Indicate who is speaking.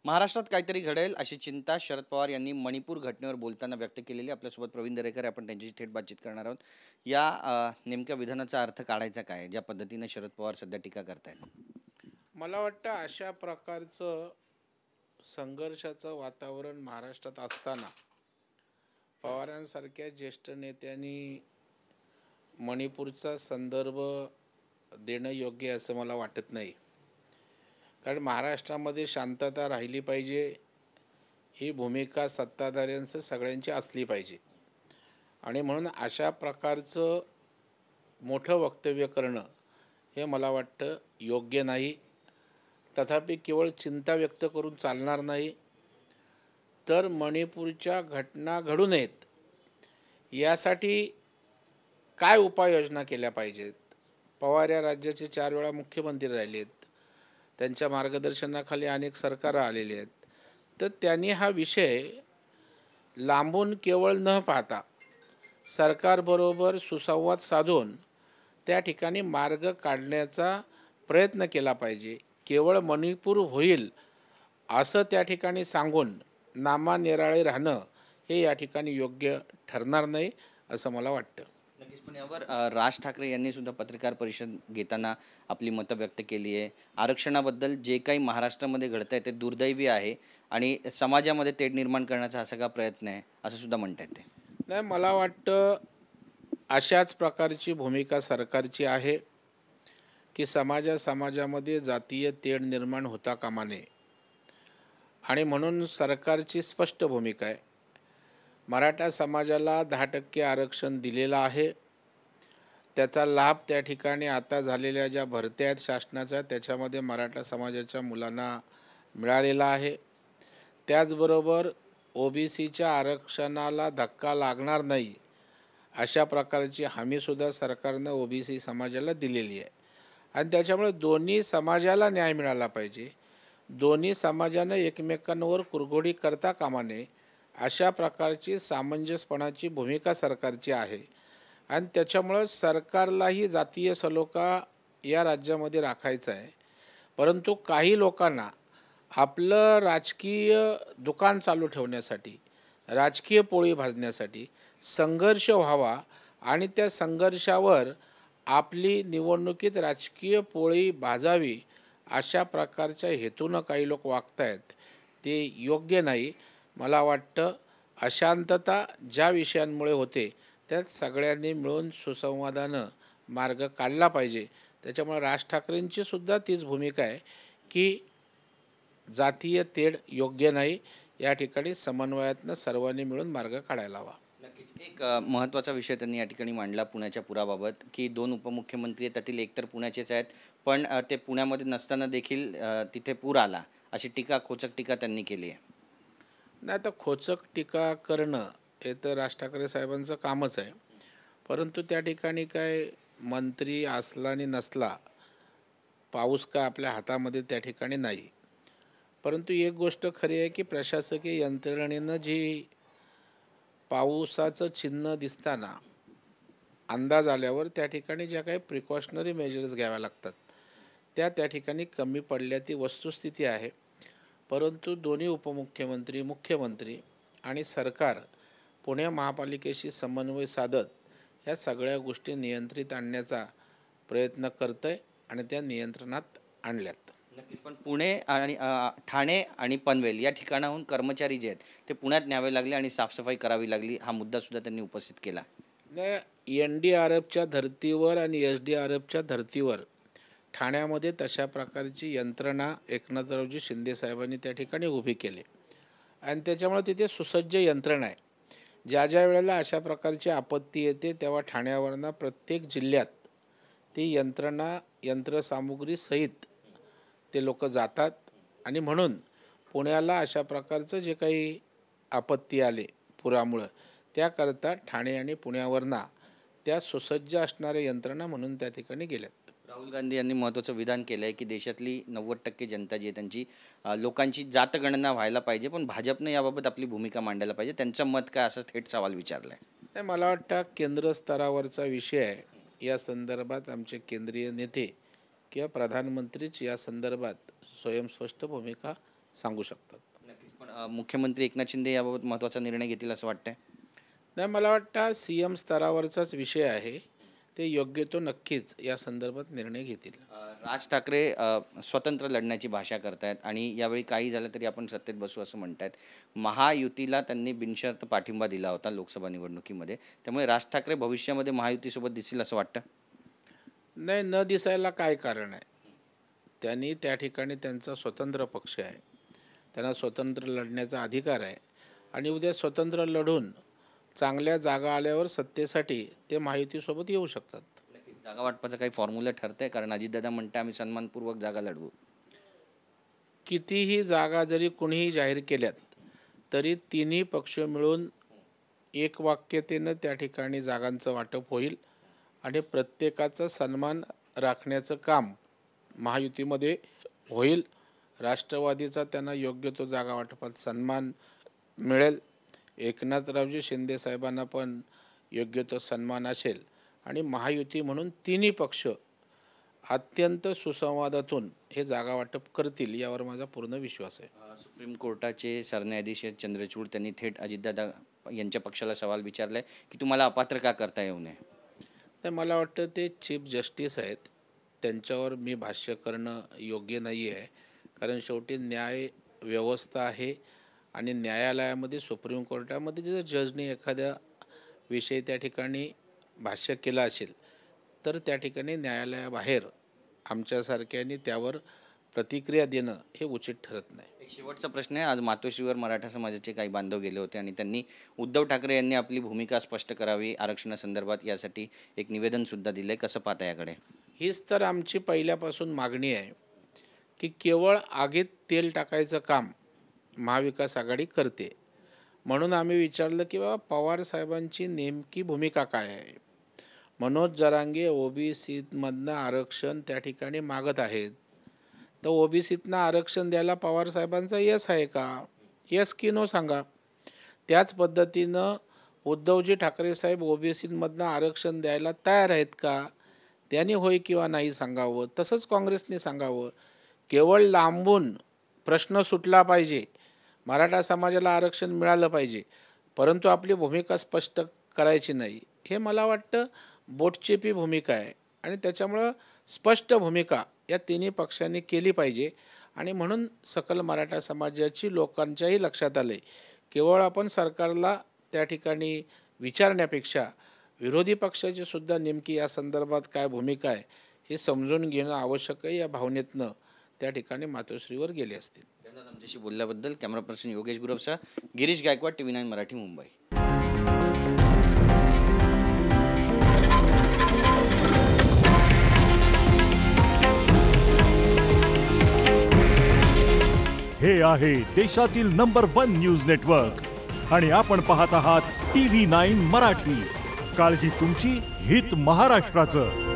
Speaker 1: महाराष्ट्रात काहीतरी घडेल अशी चिंता शरद पवार यांनी मणिपूर घटनेवर बोलताना व्यक्त केलेली. आपल्यासोबत प्रवीण दरेकर आहे. आपण त्यांच्याशी थेट बातचीत करणार आहोत. या नेमक्या विधानाचा अर्थ काढायचा काय? ज्या पद्धतीने शरद पवार सध्या टीका करतायत.
Speaker 2: मला वाटतं अशा प्रकारचं संघर्षाचं वातावरण महाराष्ट्रात असताना पवारांसारख्या ज्येष्ठ नेत्यांनी मणिपूरचा संदर्भ देणं योग्य आहे असं मला वाटत नाही. कारण महाराष्ट्रामध्ये शांतता राहिली पाहिजे ही भूमिका सत्ताधाऱ्यांचं सगळ्यांची असली पाहिजे आणि म्हणून अशा प्रकारचं मोठं वक्तव्य करणं हे मला वाटतं योग्य नाही. तथापि केवळ चिंता व्यक्त करून चालणार नाही, तर मणिपूरच्या घटना घडू नयेत यासाठी काय उपाययोजना केल्या पाहिजेत. पवार या राज्याचे 4 वेळा मुख्यमंत्री राहिले आहेत. त्यांच्या मार्गदर्शनाखाली अनेक सरकारं आलेली आहेत. तर त्यांनी हा विषय लांबून केवळ न पाहता सरकारबरोबर सुसंवाद साधून त्या ठिकाणी मार्ग काढण्याचा प्रयत्न केला पाहिजे. केवळ मणिपूर होईल असं त्या ठिकाणी सांगून नामानिराळे राहणं हे या ठिकाणी योग्य ठरणार नाही असं मला वाटतं.
Speaker 1: नक्कीच. पण यावर राज ठाकरे यांनी सुद्धा पत्रकार परिषद घेताना आपली मतं व्यक्त केली आहे. आरक्षणाबद्दल जे काही महाराष्ट्रामध्ये घडतंय ते दुर्दैवी आहे आणि समाजामध्ये तेढ निर्माण करण्याचा हा सगळा प्रयत्न आहे, असं सुद्धा म्हणतायत ते.
Speaker 2: नाही, मला वाटतं अशाच प्रकारची भूमिका सरकारची आहे की समाजामध्ये जातीय तेढ निर्माण होता कामा नये आणि म्हणून सरकारची स्पष्ट भूमिका आहे. मराठा समाजाला 10% आरक्षण दिलेलं आहे. त्याचा लाभ त्या ठिकाणी आता झालेल्या ज्या भरत्या आहेत शासनाच्या त्याच्यामध्ये मराठा समाजाच्या मुलांना मिळालेला आहे. त्याचबरोबर OBCच्या आरक्षणाला धक्का लागणार नाही अशा प्रकारची हमीसुद्धा सरकारनं OBC समाजाला दिलेली आहे आणि त्याच्यामुळे दोन्ही समाजाला न्याय मिळाला पाहिजे. दोन्ही समाजानं एकमेकांवर कुरघोडी करता कामा नये अशा प्रकारची सामंजस्यपणाची भूमिका सरकारची आहे आणि त्याच्यामुळं सरकारलाही जातीय सलोखा या राज्यामध्ये राखायचा आहे. परंतु काही लोकांना आपलं राजकीय दुकान चालू ठेवण्यासाठी, राजकीय पोळी भाजण्यासाठी संघर्ष व्हावा आणि त्या संघर्षावर आपली निवडणुकीत राजकीय पोळी भाजावी अशा प्रकारच्या हेतूनं काही लोक वागत आहेत, ते योग्य नाही. मला वाटतं अशांतता ज्या विषयांमुळे होते त्यात सगळ्यांनी मिळून सुसंवादानं मार्ग काढला पाहिजे. त्याच्यामुळे राज ठाकरेंची सुद्धा तीच भूमिका आहे की जातीय तेढ योग्य नाही. या ठिकाणी समन्वयातनं सर्वांनी मिळून मार्ग काढायला हवा.
Speaker 1: नक्कीच. एक महत्त्वाचा विषय त्यांनी या ठिकाणी मांडला पुण्याच्या पुराबाबत, की 2 उपमुख्यमंत्री आहेत, त्यातील एक तर पुण्याचेच आहेत. पण ते पुण्यामध्ये नसताना देखील तिथे पूर आला, अशी टीका, खोचक टीका त्यांनी केली आहे.
Speaker 2: नाही, तर खोचक टीका करणं हे तर राज ठाकरे साहेबांचं कामच आहे. परंतु त्या ठिकाणी काय मंत्री असला आणि नसला, पाऊस काय आपल्या हातामध्ये त्या ठिकाणी नाही. परंतु एक गोष्ट खरी आहे की प्रशासकीय यंत्रणेनं जी पावसाचं चिन्ह दिसताना अंदाज आल्यावर त्या ठिकाणी ज्या काही प्रिकॉशनरी मेजर्स घ्याव्या लागतात त्या ठिकाणी कमी पडल्या ती वस्तुस्थिती आहे. परंतु दोन्ही उपमुख्यमंत्री, मुख्यमंत्री आणि सरकार पुणे महापालिकेशी समन्वय साधत या सगळ्या गोष्टी नियंत्रित आणण्याचा प्रयत्न करत आहे आणि त्या नियंत्रणात आणल्यात.
Speaker 1: नक्कीच. पण पुणे आणि ठाणे आणि पनवेल या ठिकाणाहून कर्मचारी जे आहेत ते पुण्यात न्यावे लागले आणि साफसफाई करावी लागली. हा मुद्दा सुद्धा त्यांनी उपस्थित केला.
Speaker 2: नाही, NDRFच्या धर्तीवर आणि SDRFच्या धर्तीवर ठाण्यामध्ये तशा प्रकारची यंत्रणा एकनाथरावजी शिंदे साहेबांनी त्या ठिकाणी उभी केली आणि त्याच्यामुळे तिथे सुसज्ज यंत्रणा आहे. ज्या ज्या वेळेला अशा प्रकारची आपत्ती येते तेव्हा ठाण्यावरनं प्रत्येक जिल्ह्यात ती यंत्रणा, यंत्रसामुग्री सहित ते लोक जातात आणि म्हणून पुण्याला अशा प्रकारचं जे काही आपत्ती आले पुरामुळं त्याकरता ठाणे आणि पुण्यावरनं त्या सुसज्ज असणाऱ्या यंत्रणा म्हणून त्या ठिकाणी गेल्यात.
Speaker 1: राहुल गांधी यांनी महत्त्वाचं विधान केलं आहे, की देशातली 90% जनता जी आहे त्यांची लोकांची जातगणना व्हायला पाहिजे, पण भाजपनं याबाबत आपली भूमिका मांडायला पाहिजे. त्यांचं मत काय, असं थेट सवाल विचारला आहे.
Speaker 2: नाही, मला वाटतं केंद्र स्तरावरचा विषय आहे. या संदर्भात आमचे केंद्रीय नेते किंवा प्रधानमंत्रीच या संदर्भात स्वयंस्पष्ट भूमिका सांगू शकतात.
Speaker 1: नक्कीच. पण मुख्यमंत्री एकनाथ शिंदे याबाबत महत्त्वाचा निर्णय घेतील असं वाटतंय?
Speaker 2: नाही, मला वाटतं CM स्तरावरचाच विषय आहे. ते योग्य तो नक्कीच या संदर्भात निर्णय घेतील.
Speaker 1: राज ठाकरे स्वतंत्र लढण्याची भाषा करतायत आणि यावेळी काही झालं तरी आपण सत्तेत बसू असं म्हणतायत. महायुतीला त्यांनी बिनशर्त पाठिंबा दिला होता लोकसभा निवडणुकीमध्ये. त्यामुळे राज ठाकरे भविष्यामध्ये महायुतीसोबत दिसतील असं वाटतं?
Speaker 2: नाही, न दिसायला काय कारण आहे? त्यांनी त्या ठिकाणी त्यांचा स्वतंत्र पक्ष आहे, त्यांना स्वतंत्र लढण्याचा अधिकार आहे आणि उद्या स्वतंत्र लढून चांगल्या जागा आल्यावर सत्तेसाठी ते महायुतीसोबत येऊ शकतात.
Speaker 1: नक्कीच. जागा वाटपाचं काही फॉर्म्युला ठरतंय? कारण अजितदादा म्हणते आम्ही सन्मानपूर्वक जागा लढवू.
Speaker 2: कितीही जागा जरी कुणीही जाहीर केल्यात तरी तिन्ही पक्ष मिळून एकवाक्यतेनं त्या ठिकाणी जागांचं वाटप होईल आणि प्रत्येकाचा सन्मान राखण्याचं काम महायुतीमध्ये होईल. राष्ट्रवादीचा त्यांना योग्य तो जागा वाटपात सन्मान मिळेल. एकनाथरावजी शिंदे साहेबांना पण योग्य तो सन्मान असेल आणि महायुती म्हणून तिन्ही पक्ष अत्यंत सुसंवादातून हे जागा वाटप करतील यावर माझा पूर्ण विश्वास आहे.
Speaker 1: सुप्रीम कोर्टाचे सरन्यायाधीश चंद्रचूड त्यांनी थेट अजितदादा यांच्या पक्षाला सवाल विचारलाय की तुम्हाला अपात्र का करता येऊ नये?
Speaker 2: तर मला वाटतं ते चीफ जस्टिस आहेत, त्यांच्यावर मी भाष्य करणं योग्य नाही आहे. कारण शेवटी न्याय व्यवस्था आहे आणि न्यायालयामध्ये सुप्रीम कोर्टामध्ये जर जजने एखाद्या विषयी त्या ठिकाणी भाष्य केलं असेल तर त्या ठिकाणी न्यायालयाबाहेर आमच्यासारख्यांनी त्यावर प्रतिक्रिया देणं हे उचित ठरत नाही.
Speaker 1: एक शेवटचा प्रश्न आहे. आज मातोश्रीवर मराठा समाजाचे काही बांधव गेले होते आणि त्यांनी उद्धव ठाकरे यांनी आपली भूमिका स्पष्ट करावी आरक्षणासंदर्भात यासाठी एक निवेदन सुद्धा दिलंय. कसं पाहता याकडे?
Speaker 2: हीच तर आमची पहिल्यापासून मागणी आहे की केवळ आगीत तेल टाकायचं काम महाविकास आघाडी करते. म्हणून आम्ही विचारलं की बाबा पवार साहेबांची नेमकी भूमिका काय आहे. मनोज जरांगे OBCमधनं आरक्षण त्या ठिकाणी मागत आहेत, तर OBCतनं आरक्षण द्यायला पवार साहेबांचा यस आहे का? यस की नो सांगा. त्याच पद्धतीनं उद्धवजी ठाकरे साहेब OBCमधनं आरक्षण द्यायला तयार आहेत का? त्यांनी होय किंवा नाही सांगावं. तसंच काँग्रेसने सांगावं. केवळ लांबून प्रश्न सुटला पाहिजे, मराठा समाजाला आरक्षण मिळालं पाहिजे, परंतु आपली भूमिका स्पष्ट करायची नाही. हे मला वाटतं बोटचेपी भूमिका आहे आणि त्याच्यामुळं स्पष्ट भूमिका या तिन्ही पक्षांनी केली पाहिजे. आणि म्हणून सकल मराठा समाजाची लोकांच्याही लक्षात आलं आहे केवळ आपण सरकारला त्या ठिकाणी विचारण्यापेक्षा विरोधी पक्षाची सुद्धा नेमकी या संदर्भात काय भूमिका आहे हे समजून घेणं आवश्यक आहे. या भावनेतनं त्या ठिकाणी मातोश्रीवर गेले असतील.
Speaker 1: आमच्याशी बोलल्याबद्दल कॅमेरा पर्सन योगेश गुरवसह गिरीश गायकवाड, TV9 मराठी, मुंबई.
Speaker 3: हे आहे देशातील नंबर 1 न्यूज नेटवर्क आणि आपण पाहत आहात TV9 मराठी. काळजी तुमची, हित महाराष्ट्राचं.